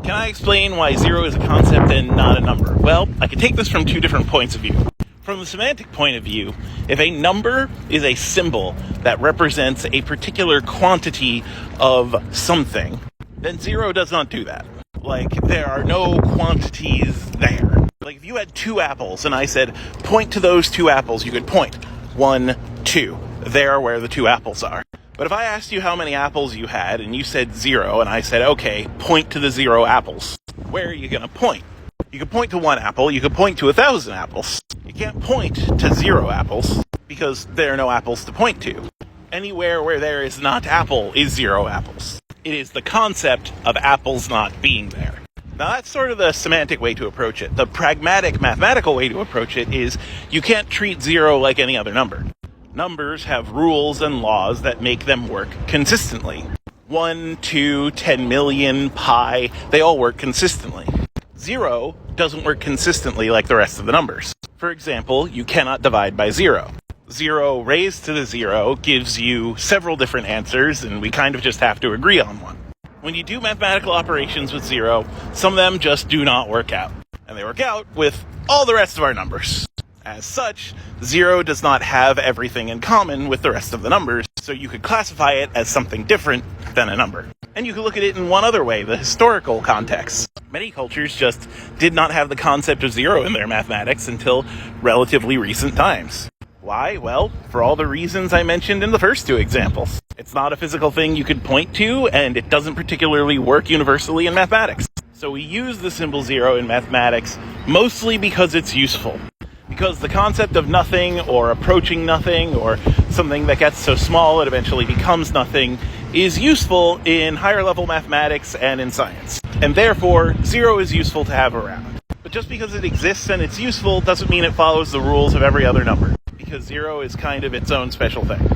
Can I explain why zero is a concept and not a number? Well, I can take this from two different points of view. From the semantic point of view, if a number is a symbol that represents a particular quantity of something, then zero does not do that. Like, there are no quantities there. Like, if you had two apples and I said, point to those two apples, you could point. 1, 2. There where the two apples are. But if I asked you how many apples you had and you said 0 and I said, okay, point to the 0 apples, where are you going to point? You could point to 1 apple, you could point to 1,000 apples. You can't point to 0 apples because there are no apples to point to. Anywhere where there is not apple is 0 apples. It is the concept of apples not being there. Now that's sort of the semantic way to approach it. The pragmatic mathematical way to approach it is you can't treat 0 like any other number. Numbers have rules and laws that make them work consistently. 1, 2, 10 million, pi, they all work consistently. 0 doesn't work consistently like the rest of the numbers. For example, you cannot divide by 0. 0 raised to the 0 gives you several different answers, and we kind of just have to agree on one. When you do mathematical operations with 0, some of them just do not work out. And they work out with all the rest of our numbers. As such, 0 does not have everything in common with the rest of the numbers, so you could classify it as something different than a number. And you could look at it in one other way, the historical context. Many cultures just did not have the concept of 0 in their mathematics until relatively recent times. Why? Well, for all the reasons I mentioned in the first two examples. It's not a physical thing you could point to, and it doesn't particularly work universally in mathematics. So we use the symbol 0 in mathematics mostly because it's useful. Because the concept of nothing or approaching nothing or something that gets so small it eventually becomes nothing is useful in higher level mathematics and in science. And therefore, 0 is useful to have around. But just because it exists and it's useful doesn't mean it follows the rules of every other number. Because 0 is kind of its own special thing.